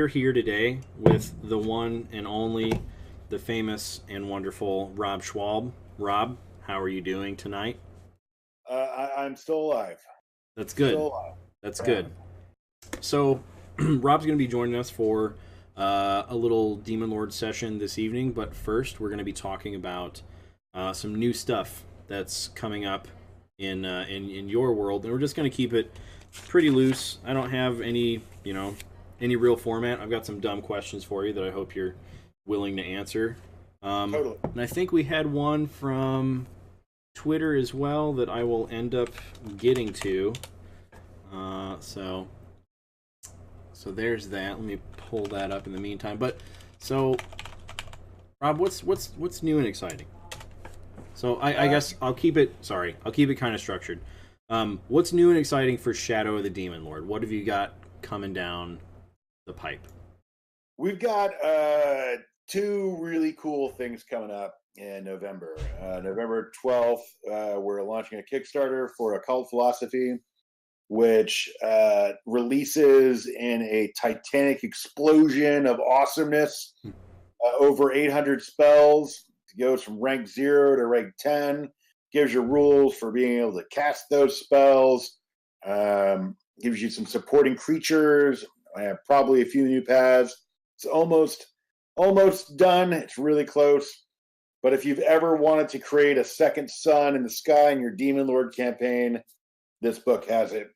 we're here today with the one and only, the famous and wonderful Rob Schwalb. Rob, how are you doing tonight? I'm still alive. That's good. Still alive. That's Yeah. good. So, Rob's going to be joining us for a little Demon Lord session this evening, but first we're going to be talking about some new stuff that's coming up in your world, and we're just going to keep it pretty loose. I don't have any real format. I've got some dumb questions for you that I hope you're willing to answer. Totally. And I think we had one from Twitter as well that I will end up getting to. So there's that. Let me pull that up in the meantime. But so, Rob, what's new and exciting? So I guess I'll keep it. Sorry, I'll keep it kind of structured. What's new and exciting for Shadow of the Demon Lord? What have you got coming down the pipe? We've got two really cool things coming up in November. November 12th, we're launching a Kickstarter for Occult Philosophy, which releases in a titanic explosion of awesomeness. Over 800 spells. It goes from rank 0 to rank 10. Gives you rules for being able to cast those spells. Gives you some supporting creatures. Probably a few new paths. It's almost done. It's really close. But if you've ever wanted to create a second sun in the sky in your Demon Lord campaign, this book has it.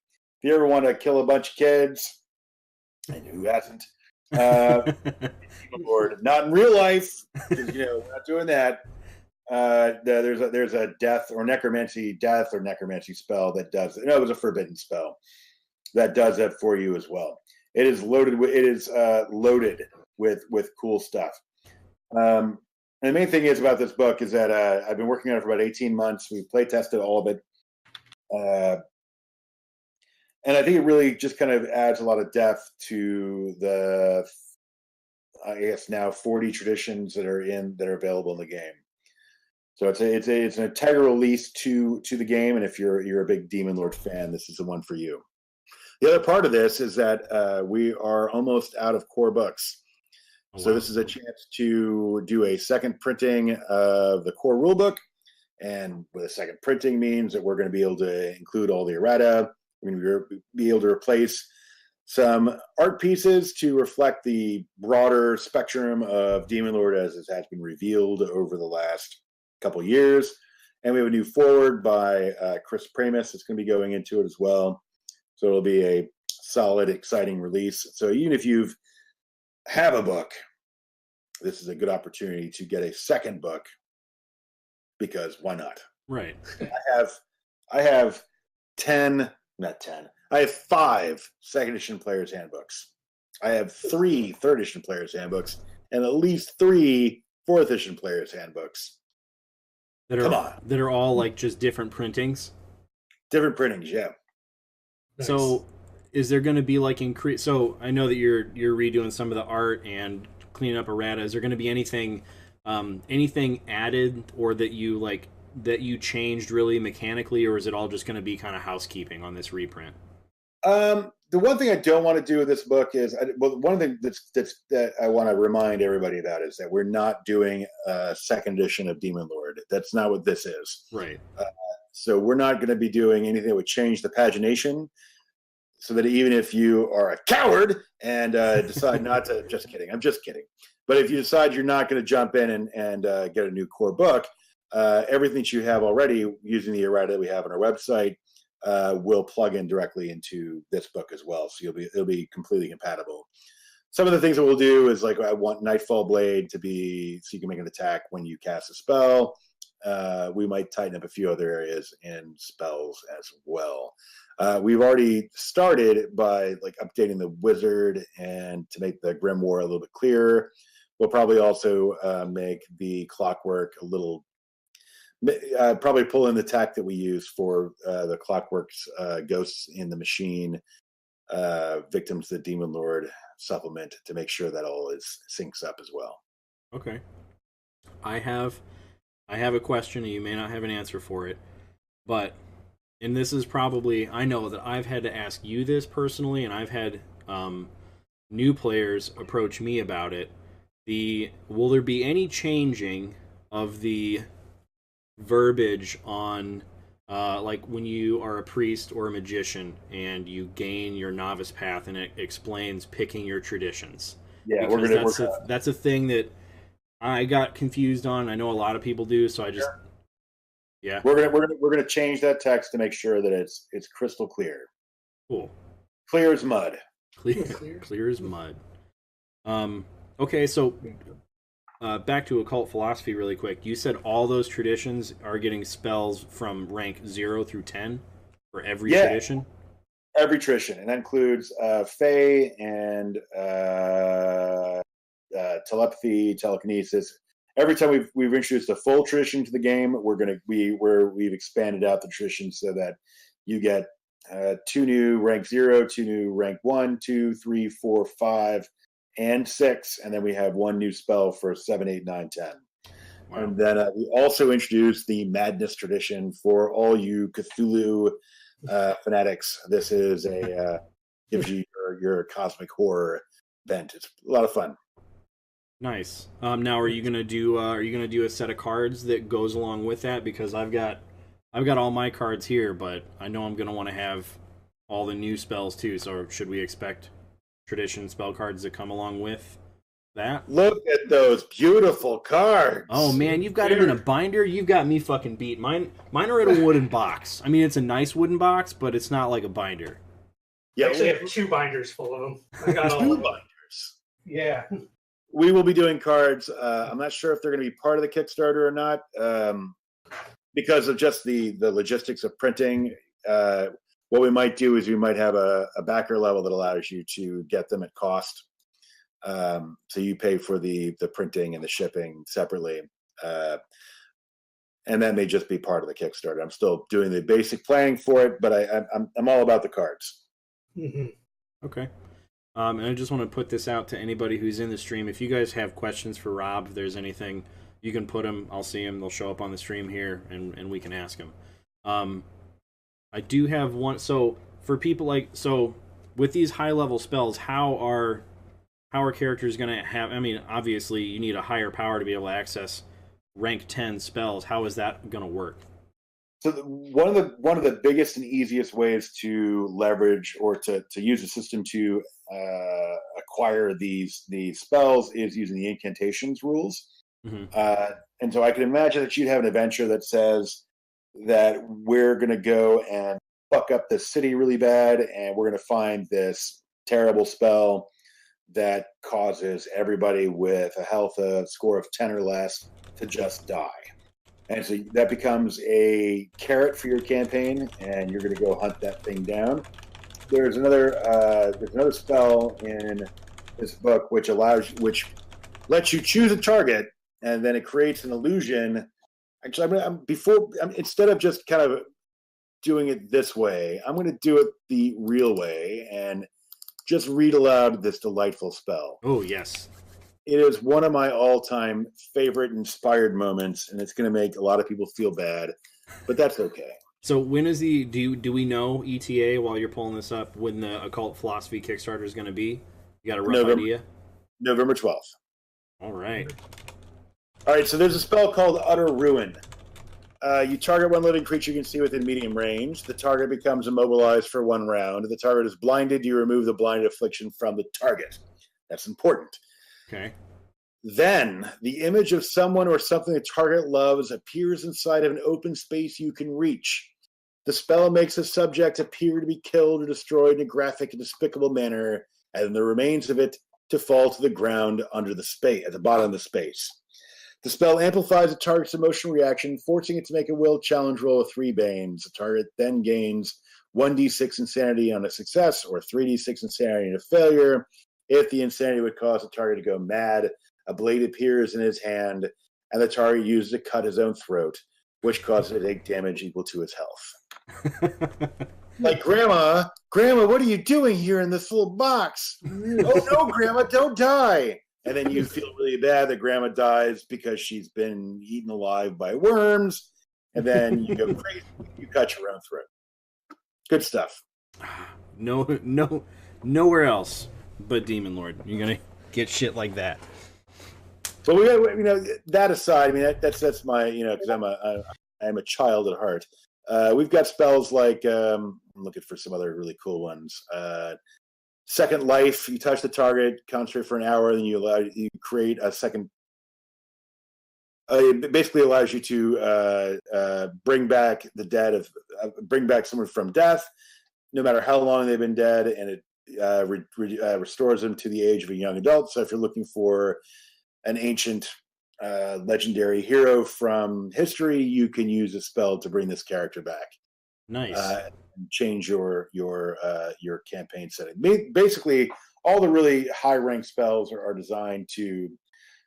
If you ever want to kill a bunch of kids, and who hasn't? Lord, not in real life, because we're not doing that. There's a death or necromancy spell that does it. No, it was a forbidden spell that does that for you as well. It is loaded with cool stuff. And the main thing is about this book is that I've been working on it for about 18 months. We've play tested all of it. And I think it really just kind of adds a lot of depth to the, I guess now 40 traditions that are available in the game. So it's an integral release to the game, and if you're a big Demon Lord fan, this is the one for you. The other part of this is that we are almost out of core books. Oh, so wow. This is a chance to do a second printing of the core rulebook, and with a second printing means that we're going to be able to include all the errata. We're going to be able to replace some art pieces to reflect the broader spectrum of Demon Lord as it has been revealed over the last couple years. And we have a new forward by Chris Pramus that's going to be going into it as well. So it'll be a solid, exciting release. So even if you have a book, this is a good opportunity to get a second book, because why not? Right. I have 5 second edition players handbooks. I have 3 third edition players handbooks, and at least 3 fourth edition players handbooks. That are all like just different printings. Different printings, yeah. Nice. So, is there going to be like increase? So I know that you're redoing some of the art and cleaning up errata. Is there going to be anything added, or that you changed really mechanically, or is it all just going to be kind of housekeeping on this reprint? The one thing I don't want to do with this book is, one thing that I want to remind everybody about is that we're not doing a second edition of Demon Lord. That's not what this is. Right. So we're not going to be doing anything that would change the pagination, so that even if you are a coward and decide not to, I'm just kidding. But if you decide you're not going to jump in and get a new core book, everything that you have already using the errata that we have on our website will plug in directly into this book as well. So it'll be completely compatible. Some of the things that we'll do is, like, I want Nightfall Blade to be so you can make an attack when you cast a spell. We might tighten up a few other areas in spells as well. We've already started by updating the wizard and to make the grimoire a little bit clearer. We'll probably also make the clockwork a little. Probably pull in the tech that we use for the Clockwork's Ghosts in the Machine, Victims of the Demon Lord supplement, to make sure that all syncs up as well. Okay. I have a question, and you may not have an answer for it, but, and this is probably, I know that I've had to ask you this personally, and I've had new players approach me about it, will there be any changing of the verbiage on like when you are a priest or a magician and you gain your novice path and it explains picking your traditions? Yeah, Because that's a thing that I got confused on. I know a lot of people do, so I just yeah. We're gonna change that text to make sure that it's crystal clear. Cool. Clear as mud. Clear as mud. Okay, so back to occult philosophy really quick. You said all those traditions are getting spells from rank 0 through 10 for every tradition? Every tradition. And that includes Fae and telepathy, telekinesis. Every time we've introduced a full tradition to the game, we've expanded out the tradition so that you get 2 new rank 0, 2 new rank 1, 2, 3, 4, 5, and 6, and then we have 1 new spell for 7, 8, 9, 10. Wow. And then we also introduced the Madness tradition for all you Cthulhu fanatics. This is gives you your cosmic horror bent. It's a lot of fun. Nice. Now, are you gonna do a set of cards that goes along with that? Because I've got all my cards here, but I know I'm gonna want to have all the new spells too. So should we expect tradition spell cards that come along with that? Look at those beautiful cards. Oh man, you've got them in a binder. You've got me fucking beat. Mine are in a wooden box. I mean, it's a nice wooden box, but it's not like a binder. Yeah, I actually have 2 binders full of them. I got all 2 binders. Yeah. We will be doing cards. I'm not sure if they're going to be part of the Kickstarter or not, because of just the logistics of printing. What we might do is we might have a backer level that allows you to get them at cost. So you pay for the printing and the shipping separately. And that may just be part of the Kickstarter. I'm still doing the basic planning for it, but I'm all about the cards. Mm-hmm. Okay. And I just want to put this out to anybody who's in the stream. If you guys have questions for Rob, if there's anything, you can put them. I'll see them. They'll show up on the stream here, and we can ask them. I do have one. So for people with these high level spells, how are characters going to have? I mean, obviously you need a higher power to be able to access rank 10 spells. How is that going to work? So one of the biggest and easiest ways to leverage or to use the system to acquire these spells is using the incantations rules. Mm-hmm. And so I can imagine that you'd have an adventure that says that we're going to go and fuck up the city really bad, and we're going to find this terrible spell that causes everybody with a health score of 10 or less to just die. And so that becomes a carrot for your campaign, and you're going to go hunt that thing down. There's another spell in this book which lets you choose a target, and then it creates an illusion. Actually, instead of just kind of doing it this way, I'm going to do it the real way and just read aloud this delightful spell. Oh yes. It is one of my all-time favorite inspired moments, and it's going to make a lot of people feel bad, but that's okay. So when is do we know ETA while you're pulling this up when the Occult Philosophy Kickstarter is going to be? You got a rough idea? November 12th. All right. So there's a spell called Utter Ruin. You target one living creature you can see within medium range. The target becomes immobilized for 1 round. If the target is blinded, you remove the blinded affliction from the target. That's important. Okay. Then, the image of someone or something the target loves appears inside of an open space you can reach. The spell makes the subject appear to be killed or destroyed in a graphic and despicable manner, and the remains of it to fall to the ground under the space, at the bottom of the space. The spell amplifies the target's emotional reaction, forcing it to make a will challenge roll of 3 banes. The target then gains 1d6 insanity on a success or 3d6 insanity on a failure. If the insanity would cause the target to go mad, a blade appears in his hand, and the target uses it to cut his own throat, which causes it to take damage equal to his health. Like, Grandma, what are you doing here in this little box? Oh, no, Grandma, don't die. And then you feel really bad that Grandma dies because she's been eaten alive by worms, and then you go crazy, you cut your own throat. Good stuff. No, nowhere else but Demon Lord. You're gonna get shit like that. But we got, that aside, I mean, that's my, because I'm a child at heart. We've got spells like, I'm looking for some other really cool ones. Second Life, you touch the target, concentrate for an hour, then you create a second. It basically allows you to bring back the dead bring back someone from death, no matter how long they've been dead, and it restores them to the age of a young adult. So if you're looking for an ancient legendary hero from history, you can use a spell to bring this character back. Nice. And change your campaign setting. Basically, all the really high rank spells are designed to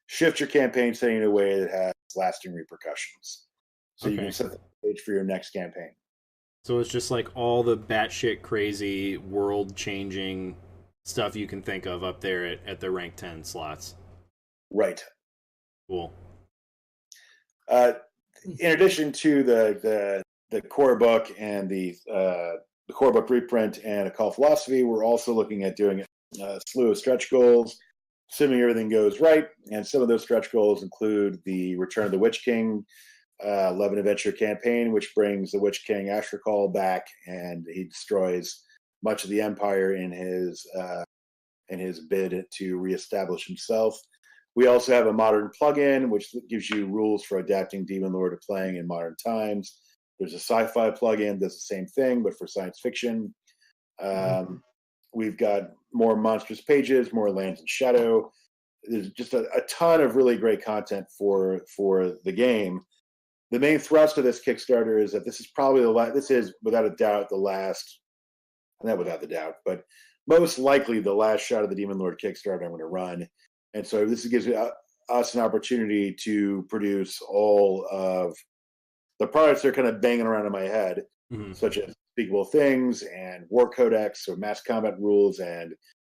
shift your campaign setting in a way that has lasting repercussions. So you can set the stage for your next campaign. So it's just like all the batshit crazy, world changing stuff you can think of up there at the rank 10 slots. Right. Cool. In addition to the core book and the core book reprint and a call philosophy, we're also looking at doing a slew of stretch goals, assuming everything goes right. And some of those stretch goals include the Return of the Witch King 11 adventure campaign, which brings the Witch King Ashrakal back, and he destroys much of the Empire in his bid to reestablish himself. We also have a modern plugin, which gives you rules for adapting Demon Lord to playing in modern times. There's a sci-fi plugin that does the same thing, but for science fiction. We've got more monstrous pages, more lands and shadow. There's just a ton of really great content for the game. The main thrust of this Kickstarter is that this is probably this is without a doubt the last, not without the doubt, but most likely the last shot of the Demon Lord Kickstarter I'm going to run. And so this gives us an opportunity to produce all of the products that are kind of banging around in my head, such as Speakable Things and War Codex, so mass combat rules and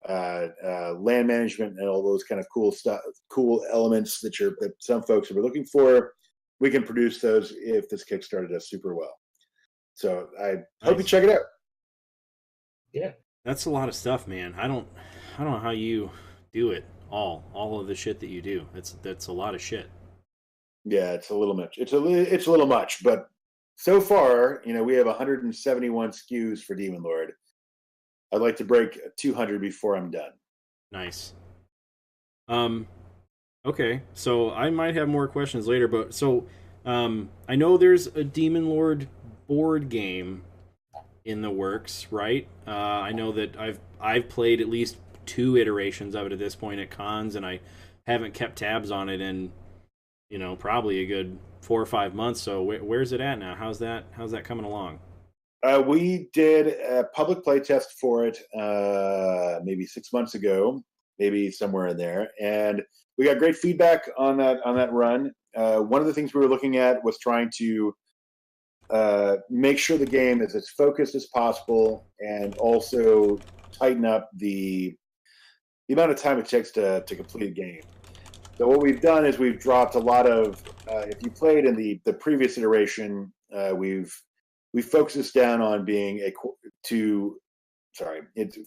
land management and all those kind of cool elements that some folks are looking for. We can produce those if this Kickstarter does super well. So I hope you check it out. Yeah, that's a lot of stuff, man. I don't know how you do it. All of the shit that you do. That's a lot of shit. Yeah, it's a little much. It's a little much, but so far, we have 171 SKUs for Demon Lord. I'd like to break 200 before I'm done. Nice. Okay, so I might have more questions later, but so I know there's a Demon Lord board game in the works, right? I know that I've played at least 2 iterations of it at this point at cons, and I haven't kept tabs on it in probably a good 4 or 5 months. So where's it at now? How's that coming along? We did a public play test for it maybe 6 months ago, maybe somewhere in there, and we got great feedback on that run. One of the things we were looking at was trying to make sure the game is as focused as possible, and also tighten up the amount of time it takes to complete a game. So what we've done is we've dropped a lot of. If you played in the previous iteration, we've focused this down on being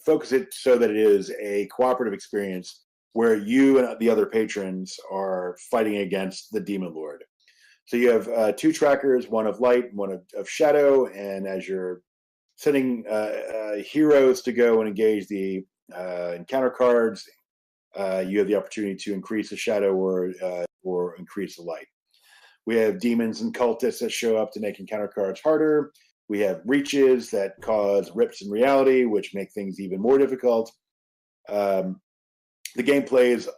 focus it so that it is a cooperative experience where you and the other patrons are fighting against the Demon Lord. So you have 2 trackers, one of light and one of shadow, and as you're sending heroes to go and engage the encounter cards, you have the opportunity to increase the shadow or increase the light. We have demons and cultists that show up to make encounter cards harder. We have reaches that cause rips in reality, which make things even more difficult. The gameplay is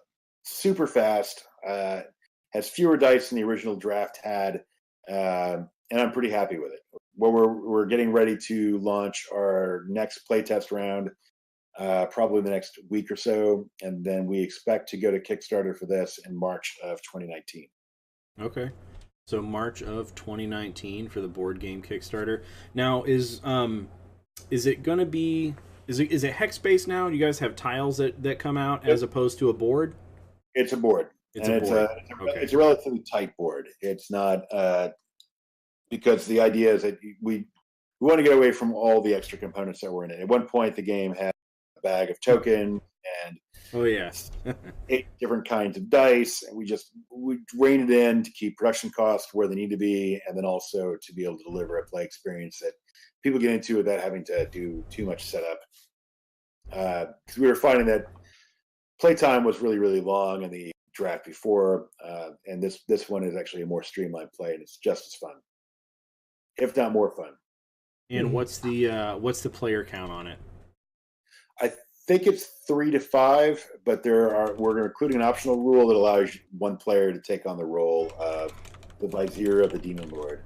super fast, has fewer dice than the original draft had, and I'm pretty happy with it. Well, we're getting ready to launch our next playtest round, probably the next week or so, and then we expect to go to Kickstarter for this in March of 2019. Okay, so March of 2019 for the board game Kickstarter. Now, is it going to be? Is it hex based now? Do you guys have tiles that come out as opposed to a board? It's a board. It's a relatively tight board. It's not because the idea is that we want to get away from all the extra components that were in it. At one point, the game had a bag of tokens and Oh yeah. 8 different kinds of dice, and we rein it in to keep production costs where they need to be, and then also to be able to deliver a play experience that people get into without having to do too much setup. Because we were finding that playtime was really, really long in the draft before, and this one is actually a more streamlined play, and it's just as fun, if not more fun. And what's the player count on it? I think it's 3 to 5, but we're including an optional rule that allows one player to take on the role of the Vizier of the Demon Lord.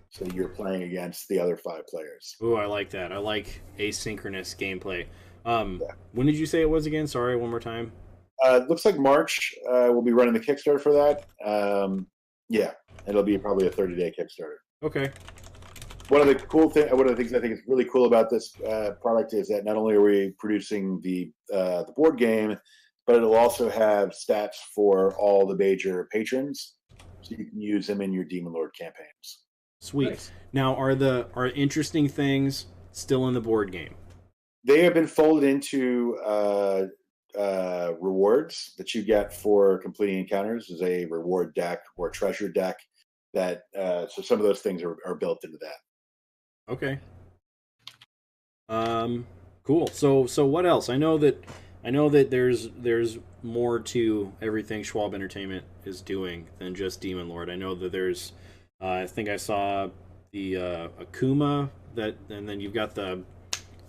So you're playing against the other 5 players. Oh, I like that. I like asynchronous gameplay. Yeah. When did you say it was again? Sorry, one more time. Looks like March. We'll be running the Kickstarter for that. Yeah, it'll be probably a 30-day Kickstarter. Okay. One of the things I think is really cool about this product is that not only are we producing the board game, but it'll also have stats for all the major patrons, so you can use them in your Demon Lord campaigns. Sweet. Nice. Now, are interesting things still in the board game? They have been folded into rewards that you get for completing encounters. There's a reward deck or treasure deck that so some of those things are built into that. Okay. Cool. So what else? I know that there's more to everything Schwalb Entertainment is doing than just Demon Lord. I know that there's I think I saw the Akuma and then you've got the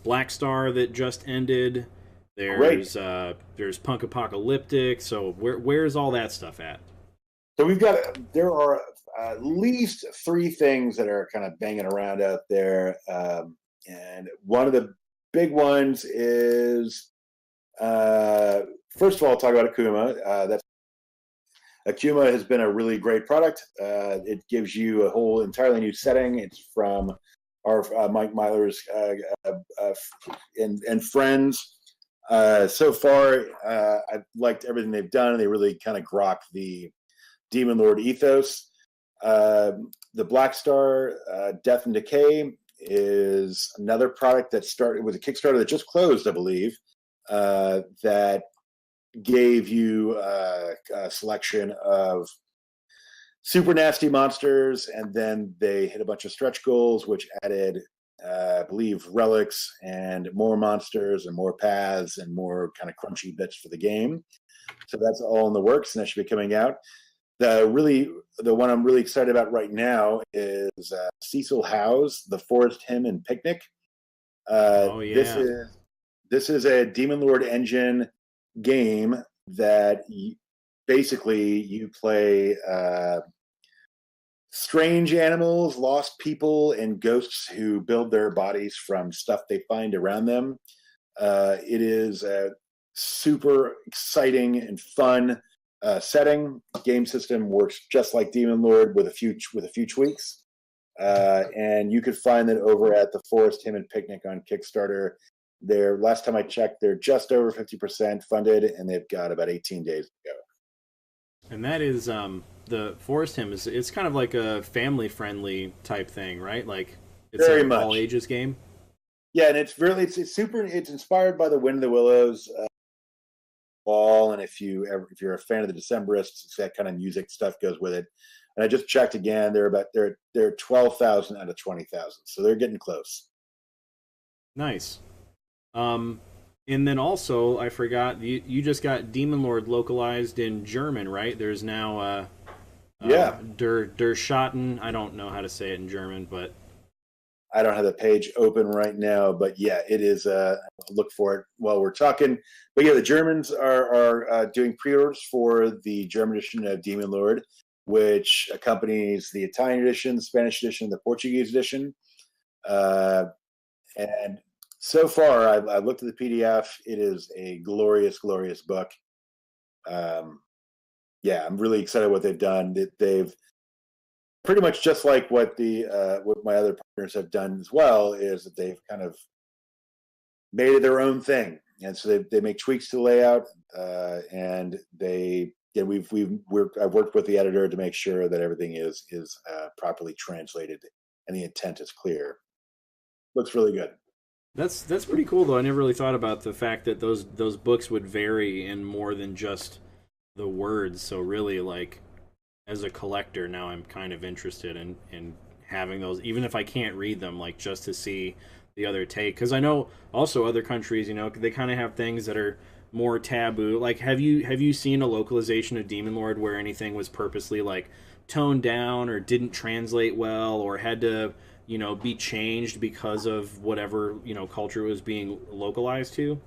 Black Star that just ended. There's Punk Apocalyptic. So where's all that stuff at? So there are at least 3 things that are kind of banging around out there, and one of the big ones is first of all, I'll talk about Akuma. Akuma has been a really great product. It gives you a whole entirely new setting. It's from our Mike Myler's and friends. So far, I've liked everything they've done. They really kind of grok the Demon Lord ethos. The Black Star Death and Decay is another product that started with a Kickstarter that just closed, I believe, that gave you a selection of super nasty monsters, and then they hit a bunch of stretch goals, which added, I believe, relics and more monsters and more paths and more kind of crunchy bits for the game. So that's all in the works, and that should be coming out. The one I'm really excited about right now is Cecil Howe's The Forest Hymn and Picnic. Oh yeah. This is a Demon Lord engine game that basically you play strange animals, lost people, and ghosts who build their bodies from stuff they find around them. It is a super exciting and fun setting. Game system works just like Demon Lord with a few tweaks, and you could find that over at the Forest Hymn and Picnic on Kickstarter. Last time I checked, they're just over 50% funded, and they've got about 18 days to go. And that is the Forest Hymn it's kind of like a family friendly type thing, right? Like it's Very an much all ages game. Yeah, and it's inspired by the Wind of the Willows wall, and if you're a fan of the Decemberists, that kind of music stuff goes with it. And I just checked again; they're 12,000 out of 20,000, so they're getting close. Nice. And then also I forgot you just got Demon Lord localized in German, right? There's now Der Schatten. I don't know how to say it in German, but I don't have the page open right now, but yeah, it is. Look for it while we're talking. But yeah, the Germans are doing pre-orders for the German edition of Demon Lord, which accompanies the Italian edition, the Spanish edition, the Portuguese edition. And so far, I've looked at the PDF. It is a glorious, glorious book. Yeah, I'm really excited what they've done. They've pretty much just like what my other partners have done as well, is that they've kind of made it their own thing, and so they make tweaks to the layout, and I've worked with the editor to make sure that everything is properly translated and the intent is clear. Looks really good. That's pretty cool though. I never really thought about the fact that those books would vary in more than just the words. So really, like as a collector, now I'm kind of interested in having those, even if I can't read them, like just to see the other take. Because I know also other countries, they kind of have things that are more taboo. Like, have you seen a localization of Demon Lord where anything was purposely like toned down or didn't translate well or had to be changed because of whatever culture it was being localized to?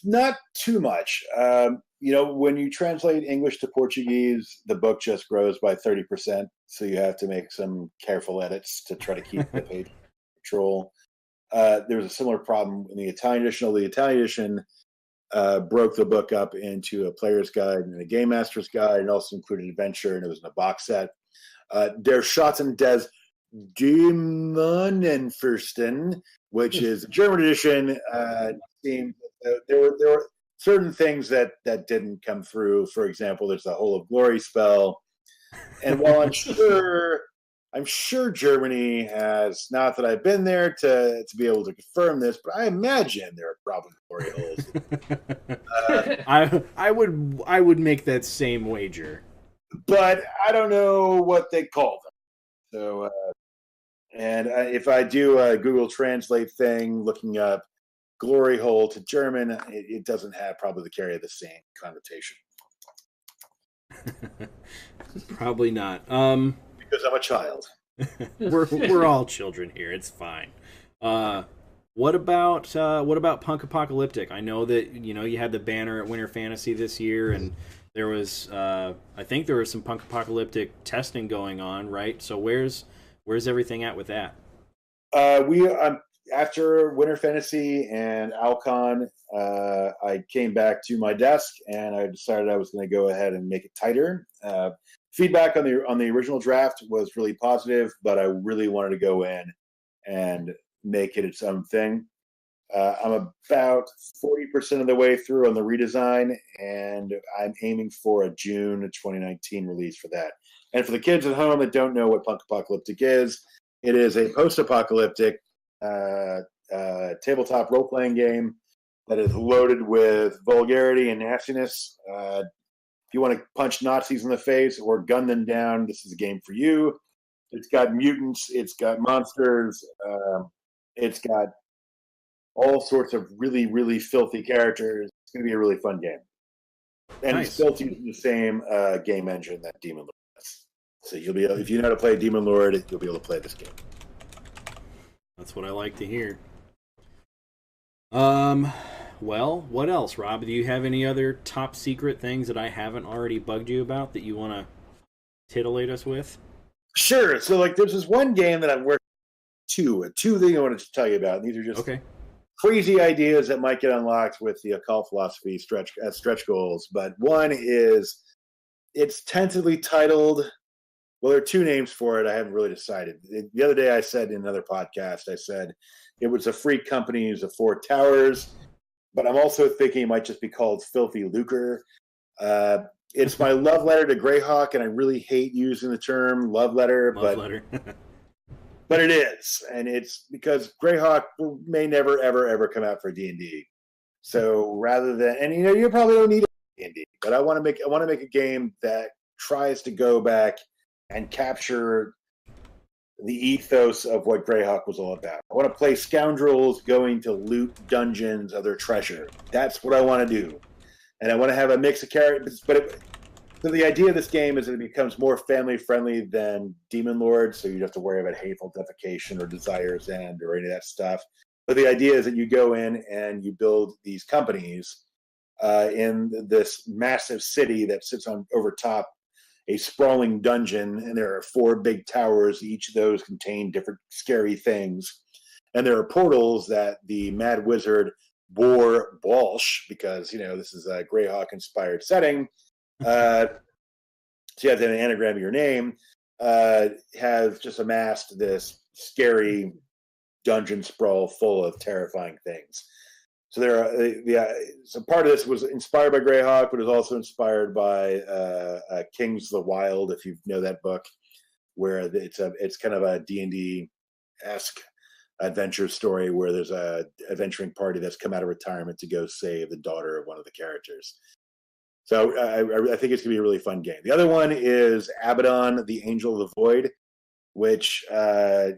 Not too much. When you translate English to Portuguese, the book just grows by 30%. So you have to make some careful edits to try to keep the page control. There was a similar problem in the Italian edition. The Italian edition broke the book up into a player's guide and a game master's guide, and also included adventure, and it was in a box set. Der Schatten des Dämonenfürsten, which is a German edition. Seemed there were certain things that didn't come through. For example, there's the Whole of Glory spell, and while I'm sure Germany has, not that I've been there to be able to confirm this, but I imagine there are probably glory holes. I would make that same wager, but I don't know what they call them. So, if I do a Google Translate thing, looking up glory hole to German, it doesn't have probably carry the same connotation. Probably not. Because I'm a child. we're all children here. It's fine. What about Punk Apocalyptic? I know that you had the banner at Winter Fantasy this year, and there was I think there was some Punk Apocalyptic testing going on, right? So where's everything at with that? After Winter Fantasy and Alcon, I came back to my desk and I decided I was going to go ahead and make it tighter. Feedback on the original draft was really positive, but I really wanted to go in and make it its own thing. I'm about 40% of the way through on the redesign, and I'm aiming for a June 2019 release for that. And for the kids at home that don't know what Punk Apocalyptic is, it is a post-apocalyptic tabletop role-playing game that is loaded with vulgarity and nastiness. If you want to punch Nazis in the face or gun them down, this is a game for you. It's got mutants, it's got monsters, it's got all sorts of really, really filthy characters. It's going to be a really fun game. And Nice. It's built using the same game engine that Demon Lord has. So you'll be able, if you know how to play Demon Lord, you'll be able to play this game. That's what I like to hear. Well, what else, Rob? Do you have any other top secret things that I haven't already bugged you about that you want to titillate us with? Sure. So, there's this one game that I'm working two things I wanted to tell you about. And these are just crazy ideas that might get unlocked with the occult philosophy stretch goals. But one is, it's tentatively titled. Well, there are two names for it. I haven't really decided. The other day I said in another podcast, I said it was a free company of 4 towers, but I'm also thinking it might just be called Filthy Lucre. It's my love letter to Greyhawk, and I really hate using the term love letter, but it is. And it's because Greyhawk may never, ever, ever come out for D&D. So rather than, and you probably don't need a D&D, but I want to make a game that tries to go back and capture the ethos of what Greyhawk was all about. I want to play scoundrels going to loot dungeons of their treasure. That's what I want to do. And I want to have a mix of characters. So the idea of this game is that it becomes more family-friendly than Demon Lord, so you don't have to worry about hateful defecation or Desire's End or any of that stuff. But the idea is that you go in and you build these companies in this massive city that sits over top a sprawling dungeon, and there are 4 big towers. Each of those contain different scary things. And there are portals that the Mad Wizard Boar Walsh, because, this is a Greyhawk-inspired setting, so you have to have an anagram of your name, has just amassed this scary dungeon sprawl full of terrifying things. So so part of this was inspired by Greyhawk, but it was also inspired by Kings of the Wild, if you know that book, where it's kind of a D&D-esque adventure story where there's a adventuring party that's come out of retirement to go save the daughter of one of the characters. So I think it's going to be a really fun game. The other one is Abaddon, the Angel of the Void, which the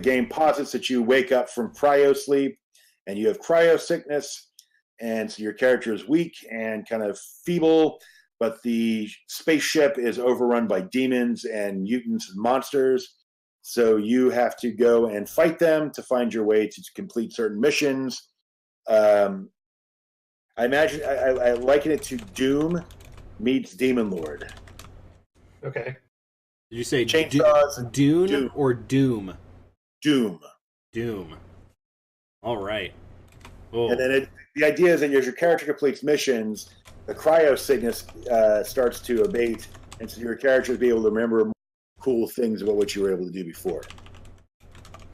game posits that you wake up from cryo sleep and you have cryo sickness, and so your character is weak and kind of feeble, but the spaceship is overrun by demons and mutants and monsters. So you have to go and fight them to find your way to complete certain missions. I imagine I liken it to Doom meets Demon Lord. Okay. Did you say Chainsaws Dune or Doom? Doom. Doom. All right. Oh. And then the idea is that as your character completes missions, the cryo sickness starts to abate, and so your character will be able to remember cool things about what you were able to do before.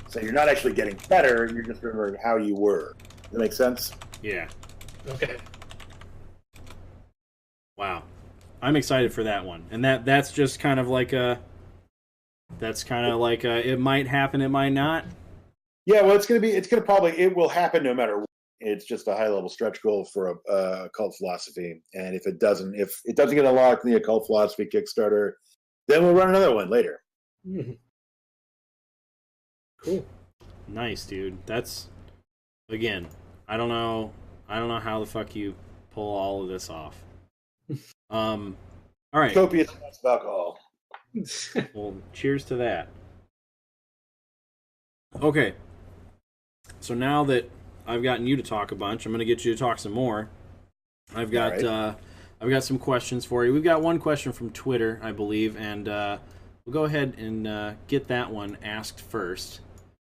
So you're not actually getting better, you're just remembering how you were. Does that make sense? Yeah. Okay. Wow. I'm excited for that one. And that's just kind of like it might happen, it might not. Yeah, well, it will happen no matter what. It's just a high level stretch goal for a occult philosophy. And if it doesn't get unlocked in the occult philosophy Kickstarter, then we'll run another one later. Mm-hmm. Cool. Nice, dude. That's, again, I don't know how the fuck you pull all of this off. All right. Copious amounts of alcohol. Well, cheers to that. Okay. So now that I've gotten you to talk a bunch, I'm going to get you to talk some more. I've got some questions for you. We've got one question from Twitter, I believe, and we'll go ahead and get that one asked first.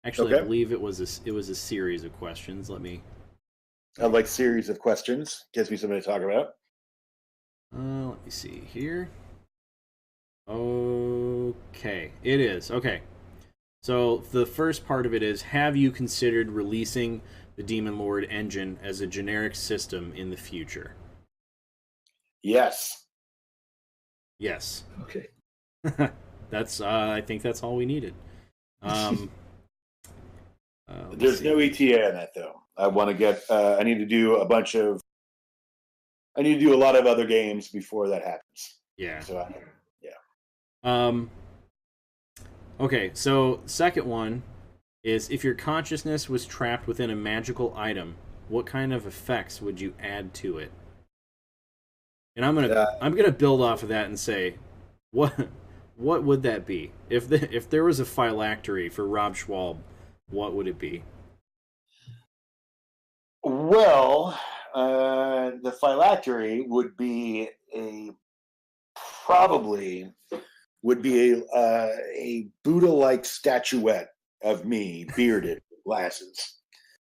Actually, okay. I believe it was a series of questions. Let me. I like series of questions. Gives me something to talk about. Let me see here. Okay, it is. Okay. So the first part of it is, have you considered releasing the Demon Lord engine as a generic system in the future? Yes. Yes. Okay. That's I think that's all we needed. There's no ETA on that though. I need to do a lot of other games before that happens. Yeah. So okay, so second one is, if your consciousness was trapped within a magical item, what kind of effects would you add to it? And I'm gonna build off of that and say, what would that be? If there was a phylactery for Rob Schwalb, what would it be? well, the phylactery would be a Buddha-like statuette of me, bearded, with glasses.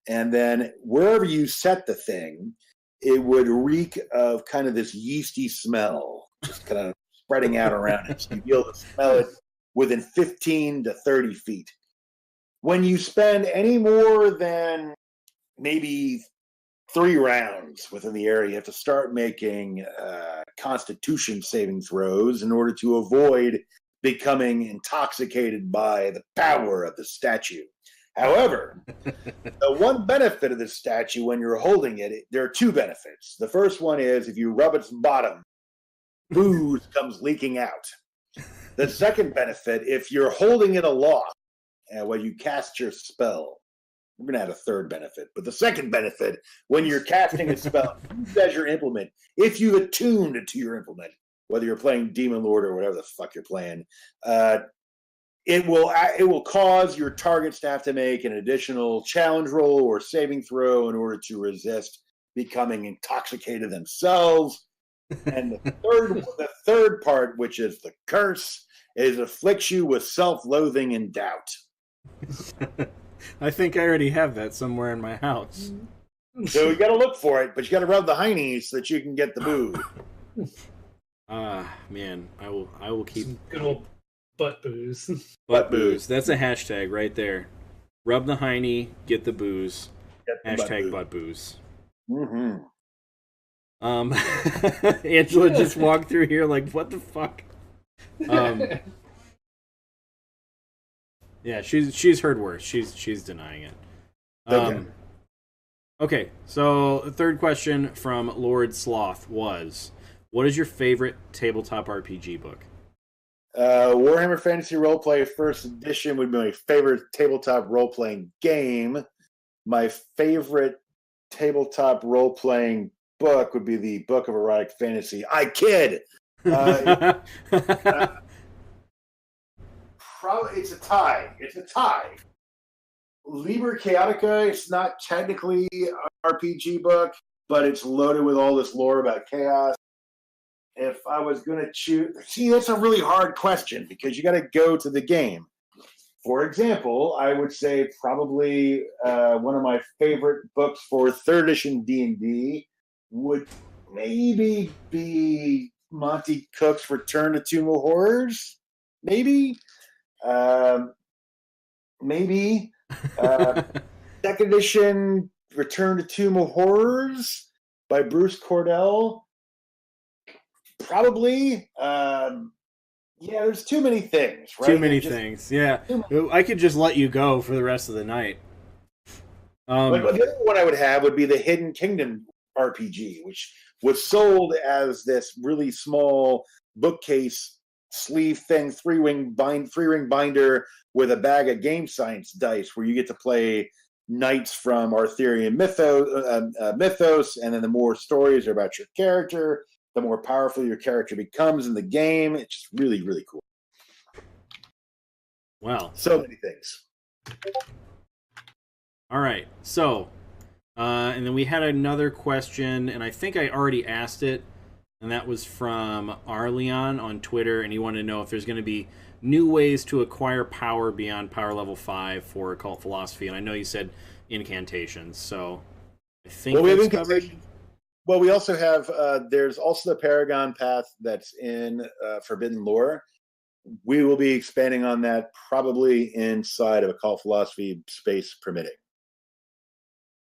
And then wherever you set the thing, it would reek of kind of this yeasty smell, just kind of spreading out around it. So you'd be able to smell it within 15 to 30 feet. When you spend any more than maybe 3 rounds within the area, you have to start making Constitution saving throws in order to avoid becoming intoxicated by the power of the statue. However, the one benefit of this statue when you're holding it, there are 2 benefits. The first one is, if you rub its bottom, booze comes leaking out. The second benefit, if you're holding it aloft when you cast your spell, we're going to have a third benefit. But the second benefit, when you're casting a spell, use as your implement, if you've attuned to your implement, whether you're playing Demon Lord or whatever the fuck you're playing, it will cause your targets to have to make an additional challenge roll or saving throw in order to resist becoming intoxicated themselves. And the third part, which is the curse, is afflicts you with self-loathing and doubt. I think I already have that somewhere in my house. So you got to look for it, but you got to rub the heinies so that you can get the booze. Man, I will keep Some good old butt booze. butt booze. That's a hashtag right there. Rub the hiney, get the booze. Hashtag butt booze. Mm-hmm. Angela just walked through here like, what the fuck? Yeah, she's heard worse. She's denying it. Okay, so the third question from Lord Sloth was, what is your favorite tabletop RPG book? Warhammer Fantasy Roleplay First Edition would be my favorite tabletop role-playing game. My favorite tabletop role-playing book would be the Book of Erotic Fantasy. I kid! Probably it's a tie. It's a tie. Liber Chaotica, it's not technically an RPG book, but it's loaded with all this lore about chaos. If I was going to choose... See, that's a really hard question because you got to go to the game. For example, I would say probably one of my favorite books for 3rd edition D&D would maybe be Monty Cook's Return to Tomb of Horrors. Maybe. Maybe. 2nd edition Return to Tomb of Horrors by Bruce Cordell. Probably. Yeah, there's too many things, right? Too many things. Yeah. I could just let you go for the rest of the night. The other one I would have would be the Hidden Kingdom RPG, which was sold as this really small bookcase sleeve thing, three-ring binder with a bag of game science dice, where you get to play knights from Arthurian mythos, and then the more stories are about your character, the more powerful your character becomes in the game. It's just really, really cool. Wow. So many things. All right. So, and then we had another question, and I think I already asked it, and that was from Arleon on Twitter, and he wanted to know if there's going to be new ways to acquire power beyond power level 5 for occult philosophy. And I know you said incantations, so I think that's covered. Well, we also have, there's also the Paragon Path that's in Forbidden Lore. We will be expanding on that probably inside of occult philosophy space permitting.